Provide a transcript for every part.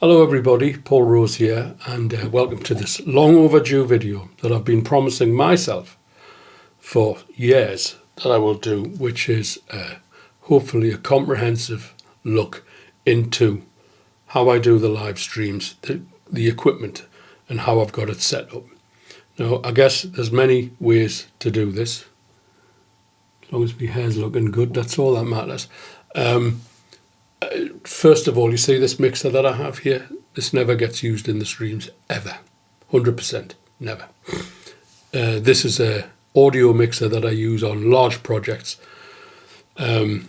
Hello everybody, Paul Rose here, and welcome to this long overdue video that I've been promising myself for years that I will do, which is hopefully a comprehensive look into how I do the live streams, the equipment, and how I've got it set up. Now, I guess there's many ways to do this. As long as my hair's looking good, that's all that matters. First of all, you see this mixer that I have here? This never gets used in the streams, ever. 100%, never. This is a audio mixer that I use on large projects that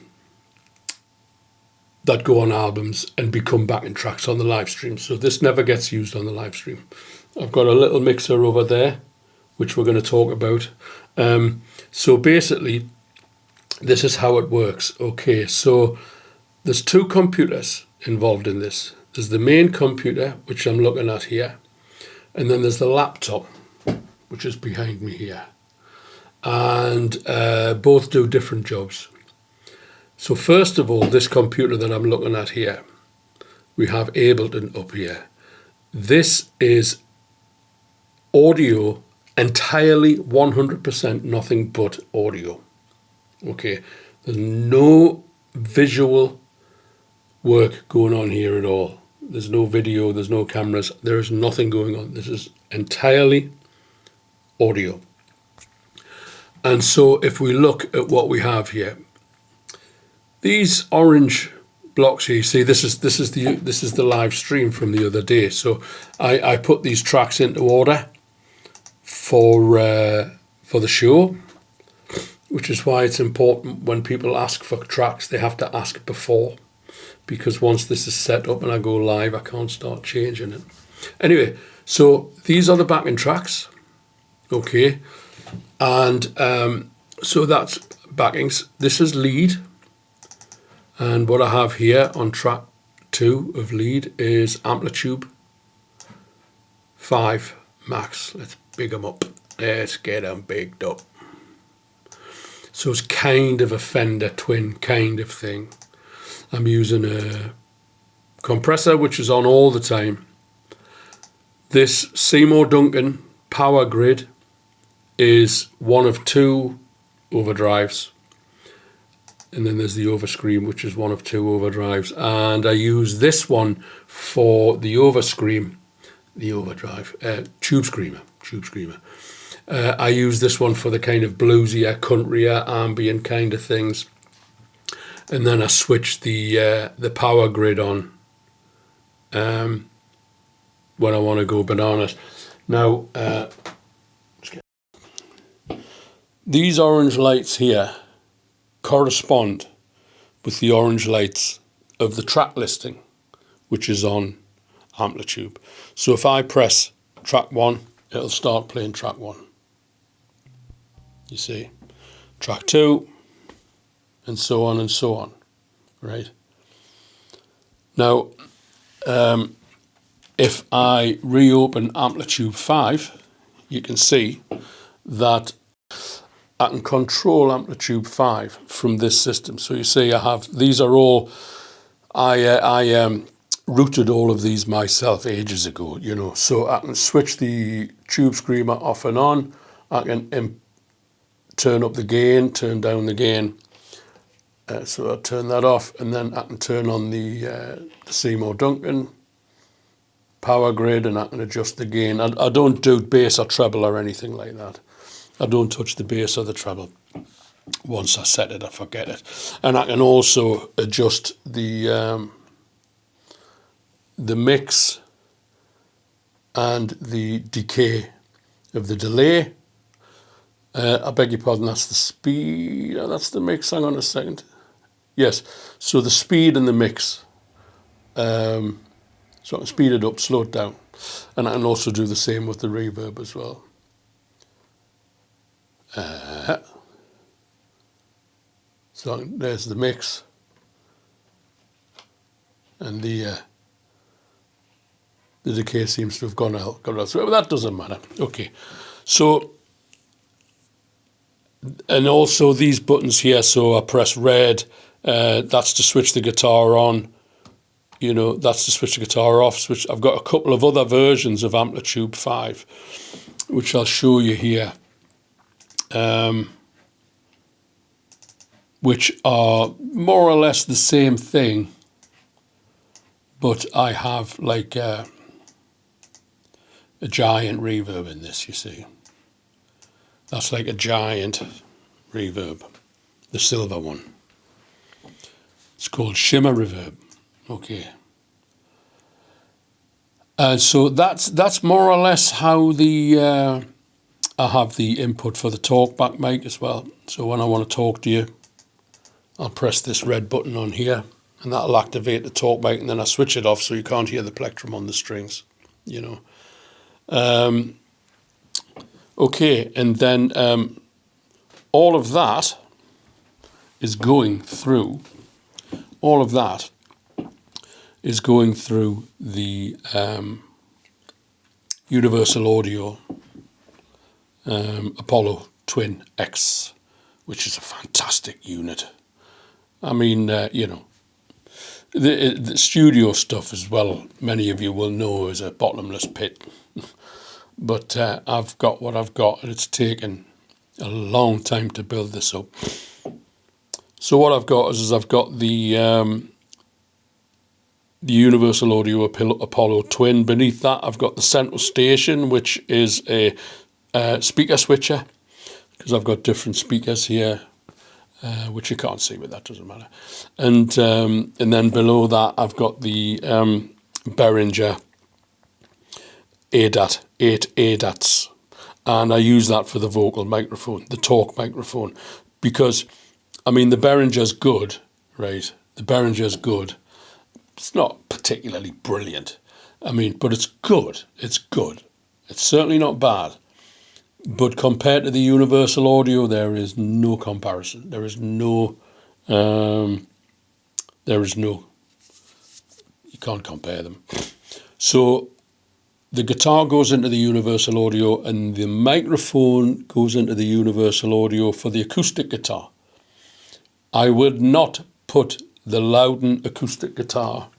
go on albums and become backing tracks on the live stream. So this never gets used on the live stream. I've got a little mixer over there, which we're going to talk about. So basically, this is how it works. Okay, so there's two computers involved in this. There's the main computer, which I'm looking at here, and then there's the laptop, which is behind me here. And both do different jobs. So first of all, this computer that I'm looking at here, we have Ableton up here. This is audio, entirely 100% nothing but audio. Okay, there's no visual work going on here at all. There's no video, there's no cameras, there is nothing going on. This is entirely audio. And so if we look at what we have here, these orange blocks here, you see, this is the live stream from the other day. So I put these tracks into order for the show, which is why it's important when people ask for tracks, they have to ask before. Because once this is set up and I go live, I can't start changing it. Anyway, so these are the backing tracks, okay, and so that's backings. This is lead, and what I have here on track 2 of lead is Amplitude 5 Max. Let's big them up. Let's get them bigged up. So it's kind of a Fender Twin kind of thing. I'm using a compressor which is on all the time. This Seymour Duncan power grid is one of 2 overdrives, and then there's the overscream, which is one of 2 overdrives, and I use this one for the overscream, the overdrive, tube screamer. I use this one for the kind of bluesier, countryer, ambient kind of things. And then I switch the power grid on when I want to go bananas. Now, these orange lights here correspond with the orange lights of the track listing, which is on Amplitude. So if I press track 1, it'll start playing track 1. You see, track 2, and so on and so on, right? Now, if I reopen Amplitude 5, you can see that I can control Amplitude 5 from this system. So you see I have, these are all, I routed all of these myself ages ago, you know, so I can switch the tube screamer off and on, I can turn up the gain, turn down the gain, so I'll turn that off, and then I can turn on the Seymour Duncan power grid, and I can adjust the gain. I don't do bass or treble or anything like that. I don't touch the bass or the treble. Once I set it, I forget it. And I can also adjust the mix and the decay of the delay. I beg your pardon, that's the speed, that's the mix. Hang on a second. Yes, so the speed and the mix. So I can speed it up, slow it down. And I can also do the same with the reverb as well. So there's the mix. And the decay seems to have gone out. But that doesn't matter. Okay, so, and also these buttons here, so I press red, that's to switch the guitar on, you know, that's to switch the guitar off. I've got a couple of other versions of Amplitude 5, which I'll show you here, which are more or less the same thing, but I have like a giant reverb in this, you see. That's like a giant reverb, the silver one. It's called Shimmer Reverb. Okay. So that's more or less how I have the input for the talkback mic as well. So when I want to talk to you, I'll press this red button on here, and that'll activate the talkback, and then I switch it off so you can't hear the plectrum on the strings, you know. Okay, and then all of that is going through. All of that is going through the Universal Audio Apollo Twin X, which is a fantastic unit. I mean, you know, the studio stuff as well, many of you will know, is a bottomless pit. But I've got what I've got, and it's taken a long time to build this up. So what I've got is I've got the Universal Audio Apollo Twin. Beneath that, I've got the central station, which is a speaker switcher, because I've got different speakers here, which you can't see, but that doesn't matter. And then below that, I've got the Behringer ADAT, 8 ADATs, and I use that for the vocal microphone, the talk microphone, because, I mean, the Behringer's good, right? The Behringer's good. It's not particularly brilliant, I mean, but it's good. It's good. It's certainly not bad. But compared to the Universal Audio, there is no comparison. There is no, you can't compare them. So the guitar goes into the Universal Audio, and the microphone goes into the Universal Audio for the acoustic guitar. I would not put the Loudon acoustic guitar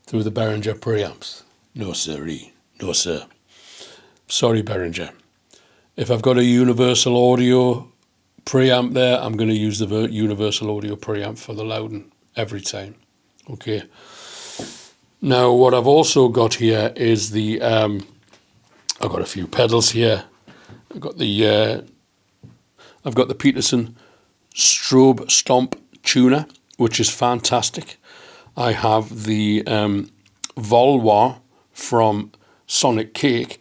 through the Behringer preamps. No sirree. No sir. Sorry, Behringer. If I've got a Universal Audio preamp there, I'm going to use the Universal Audio preamp for the Loudon every time. Okay. Now, what I've also got here is the, I've got a few pedals here. I've got the Peterson Strobe Stomp tuner, which is fantastic. I have the Volwa from Sonic Cake,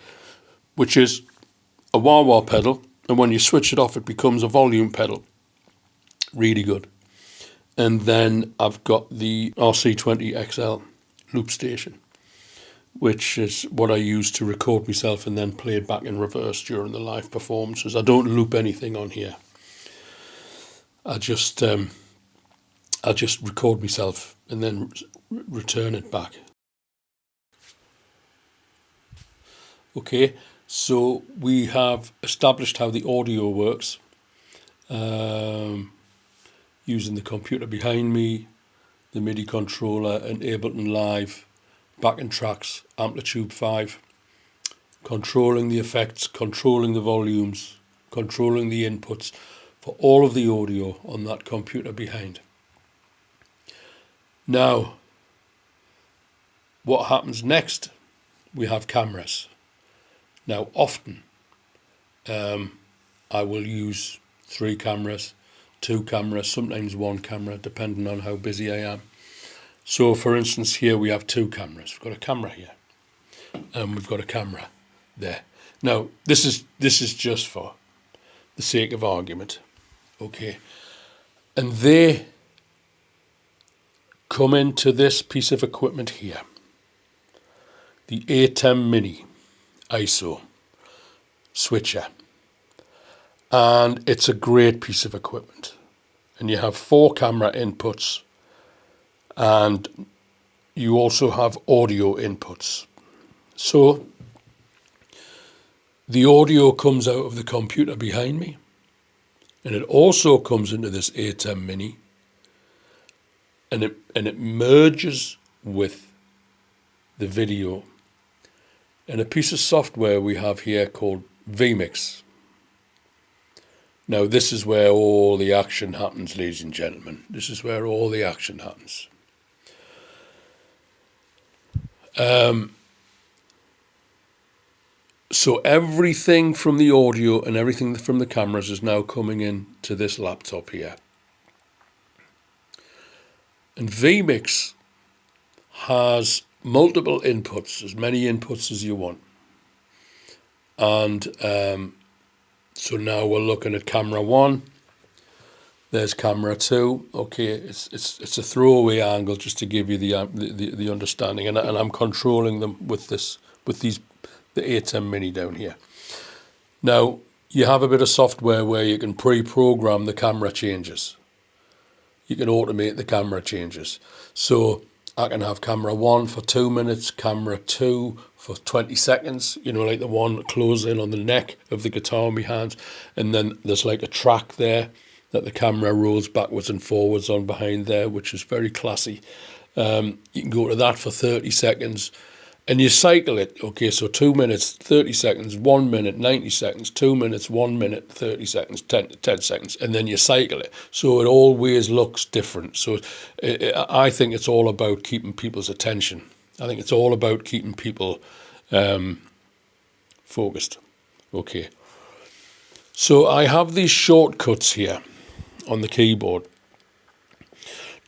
which is a wah-wah pedal, and when you switch it off, it becomes a volume pedal. Really good. And then I've got the RC20XL loop station, which is what I use to record myself and then play it back in reverse during the live performances. I don't loop anything on here. I just record myself and then return it back. Okay, so we have established how the audio works, using the computer behind me, the MIDI controller, and Ableton Live, backing tracks, Amplitude 5, controlling the effects, controlling the volumes, controlling the inputs for all of the audio on that computer behind. Now, what happens next? We have cameras. Now, often I will use 3 cameras, 2 cameras, sometimes 1 camera, depending on how busy I am. So, for instance, here we have 2 cameras. We've got a camera here, and we've got a camera there. Now, this is just for the sake of argument, okay? And they come into this piece of equipment here, the ATEM Mini ISO switcher, and it's a great piece of equipment. And you have 4 camera inputs, and you also have audio inputs. So the audio comes out of the computer behind me, and it also comes into this ATEM Mini, and it merges with the video. And a piece of software we have here called vMix. Now this is where all the action happens, ladies and gentlemen. This is where all the action happens. So everything from the audio and everything from the cameras is now coming in to this laptop here. And vMix has multiple inputs, as many inputs as you want. And so now we're looking at camera 1. There's camera 2. Okay, it's a throwaway angle just to give you the understanding, and I'm controlling them with the ATEM Mini down here. Now you have a bit of software where you can pre-program the camera changes. You can automate the camera changes. So I can have camera 1 for 2 minutes, camera 2 for 20 seconds, you know, like the one closing on the neck of the guitar in my hands. And then there's like a track there that the camera rolls backwards and forwards on behind there, which is very classy. You can go to that for 30 seconds and you cycle it. Okay, so 2 minutes, 30 seconds, 1 minute, 90 seconds, 2 minutes, 1 minute, 30 seconds, 10 seconds, and then you cycle it. So it always looks different. So I think it's all about keeping people's attention. I think it's all about keeping people focused. Okay. So I have these shortcuts here on the keyboard.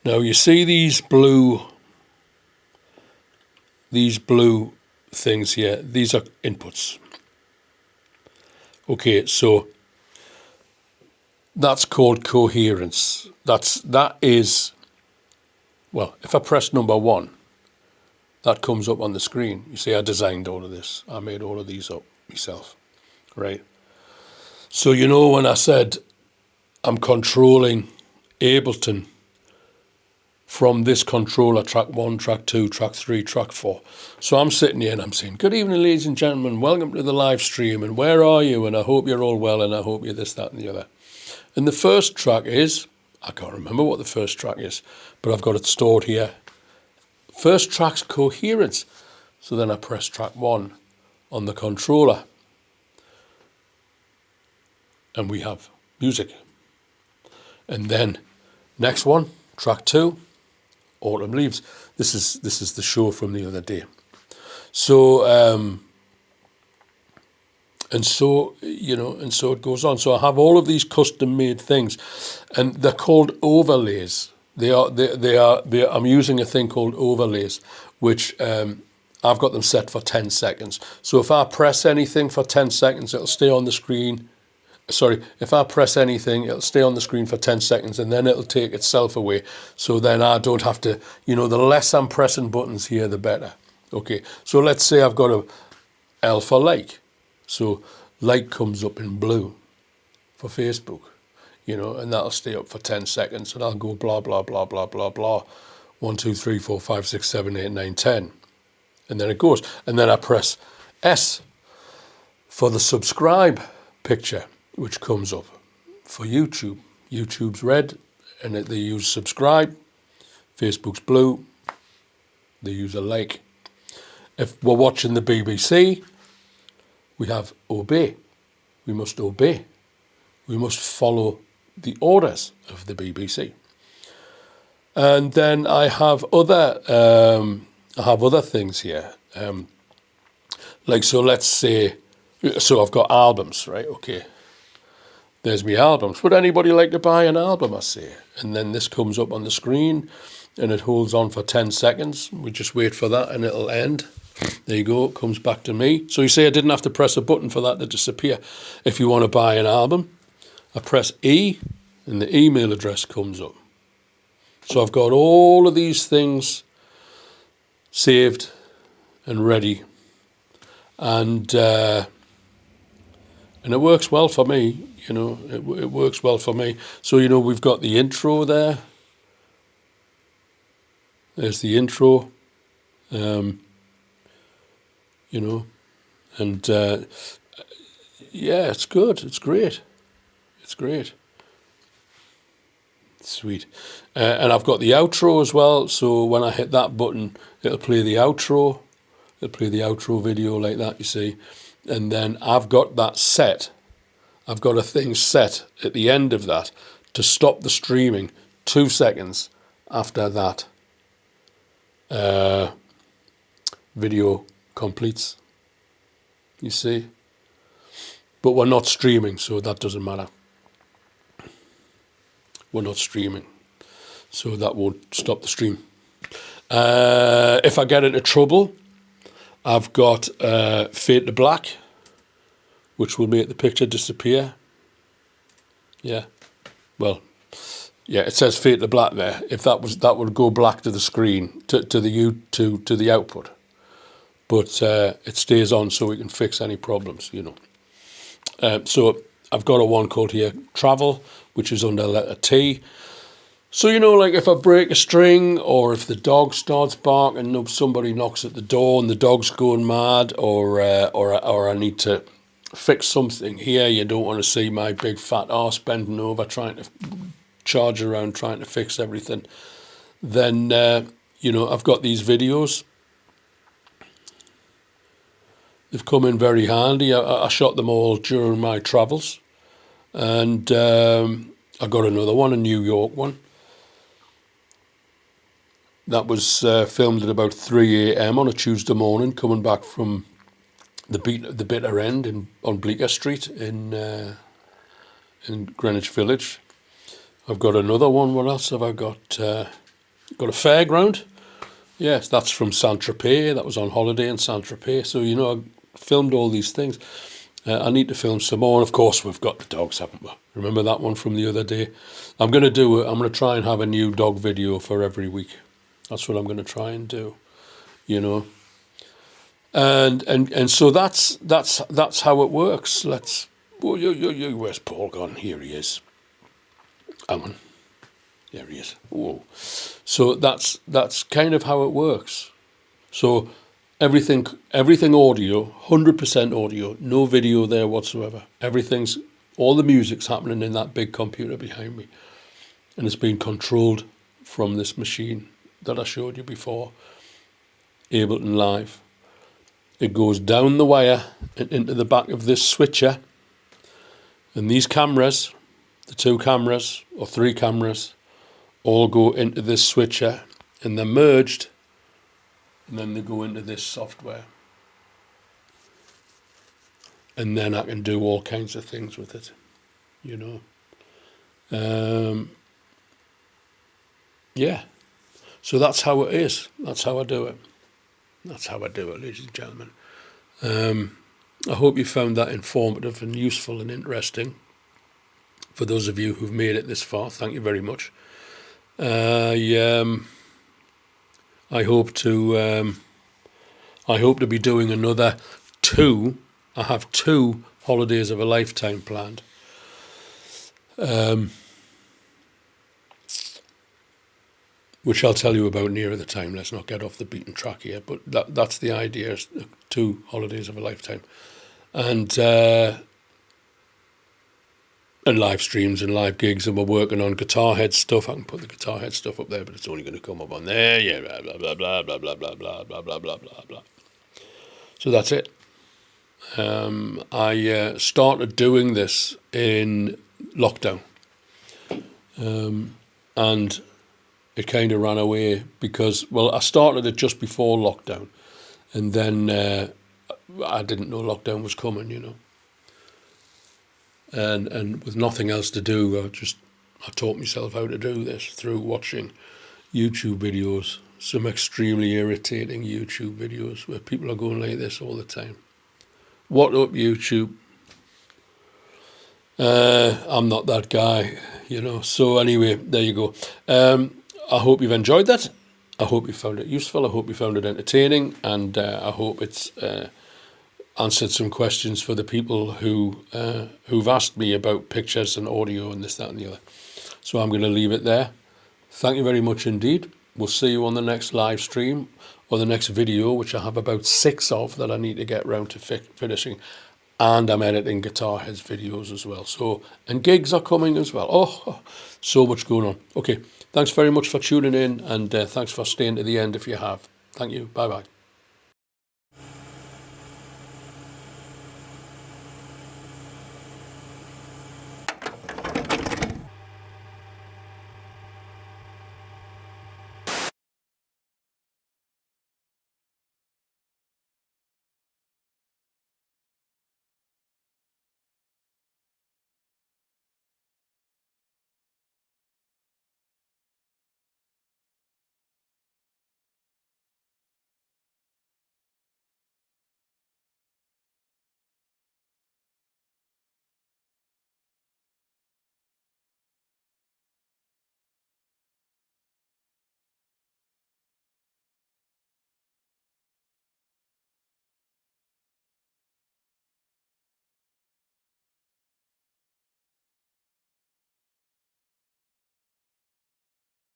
Now you see these blue things here. These are inputs. Okay, so that's called coherence. That is, well, if I press number 1, that comes up on the screen. You see, I designed all of this. I made all of these up myself, right? So you know when I said I'm controlling Ableton from this controller, track 1, track 2, track 3, track 4. So I'm sitting here and I'm saying, good evening, ladies and gentlemen, welcome to the live stream, and where are you? And I hope you're all well, and I hope you're this, that, and the other. And the first track is, I can't remember what the first track is, but I've got it stored here. First track's coherence. So then I press track 1 on the controller. And we have music. And then next one, track 2, Autumn Leaves. This is the show from the other day. So and so it goes on. So I have all of these custom made things, and they're called overlays. I'm using a thing called overlays, which I've got them set for 10 seconds. So if I press anything for 10 seconds, it'll stay on the screen. Sorry, if I press anything, it'll stay on the screen for 10 seconds and then it'll take itself away. So then I don't have to, the less I'm pressing buttons here, the better. Okay, so let's say I've got a L for like. So like comes up in blue for Facebook, and that'll stay up for 10 seconds and I'll go blah, blah, blah, blah, blah, blah. 1, 2, 3, 4, 5, 6, 7, 8, 9, 10. And then it goes. And then I press S for the subscribe picture, which comes up for YouTube. YouTube's red, and they use subscribe. Facebook's blue, they use a like. If we're watching the BBC, we have obey. We must obey. We must follow the orders of the BBC. And then I have other things here. So let's say, so I've got albums, right? Okay. There's me albums. Would anybody like to buy an album, I say? And then this comes up on the screen and it holds on for 10 seconds. We just wait for that and it'll end. There you go, it comes back to me. So you see I didn't have to press a button for that to disappear. If you want to buy an album, I press E and the email address comes up. So I've got all of these things saved and ready. And it works well for me, it works well for me. So, we've got the intro there. There's the intro, and yeah, it's good. It's great. It's great. Sweet. And I've got the outro as well. So when I hit that button, it'll play the outro. It'll play the outro video like that, you see. And then I've got that set. I've got a thing set at the end of that to stop the streaming 2 seconds after that video completes. You see? But we're not streaming, so that doesn't matter. We're not streaming, so that won't stop the stream. If I get into trouble, I've got Fade to Black, which will make the picture disappear. Yeah, well, yeah, it says Fade to Black there. If that would go black to the screen, to the output. But it stays on so we can fix any problems, you know. So I've got a one called here Travel, which is under letter T. So, you know, like if I break a string, or if the dog starts barking, somebody knocks at the door and the dog's going mad, or I need to fix something here, you don't want to see my big fat arse bending over trying to charge around, trying to fix everything, then, you know, I've got these videos. They've come in very handy. I shot them all during my travels. And I got another one, a New York one. That was filmed at about 3 a.m. on a Tuesday morning, coming back from the bitter end on Bleecker Street in Greenwich Village. I've got another one. What else have I got? Got a fairground. Yes, that's from Saint-Tropez. That was on holiday in Saint-Tropez. So, you know, I filmed all these things. I need to film some more. And of course, we've got the dogs, haven't we? Remember that one from the other day? I'm going to try and have a new dog video for every week. That's what I'm going to try and do, you know. And so that's how it works. Where's Paul gone? Here he is. Hang on. There he is. Whoa. So that's kind of how it works. So everything audio, 100% audio, no video there whatsoever. All the music's happening in that big computer behind me. And it's being controlled from this machine that I showed you before, Ableton Live. It goes down the wire and into the back of this switcher. And these cameras, the 2 cameras or 3 cameras, all go into this switcher and they're merged, and then they go into this software. And then I can do all kinds of things with it, you know. Yeah. So that's how it is. That's how I do it. That's how I do it, ladies and gentlemen. I hope you found that informative and useful and interesting. For those of you who've made it this far, thank you very much. I hope to be doing another 2. I have 2 holidays of a lifetime planned. Which I'll tell you about nearer the time. Let's not get off the beaten track here, but that's the idea, 2 holidays of a lifetime. And live streams and live gigs, and we're working on Guitar Head stuff. I can put the Guitar Head stuff up there, but it's only going to come up on there. Yeah, blah, blah, blah, blah, blah, blah, blah, blah, blah, blah, blah, blah. So that's it. I started doing this in lockdown. And it kind of ran away because, well, I started it just before lockdown. And then I didn't know lockdown was coming, you know. And with nothing else to do, I taught myself how to do this through watching YouTube videos, some extremely irritating YouTube videos where people are going like this all the time. What up, YouTube? I'm not that guy, you know. So anyway, there you go. I hope you've enjoyed that. I hope you found it useful. I hope you found it entertaining, and I hope it's answered some questions for the people who've asked me about pictures and audio and this, that, and the other. So I'm going to leave it there. Thank you very much indeed. We'll see you on the next live stream or the next video, which I have about 6 of that I need to get round to finishing. and I'm editing Guitar Heads videos as well. So, and gigs are coming as well. Oh, so much going on. Okay, thanks very much for tuning in, and thanks for staying to the end if you have. Thank you. Bye-bye.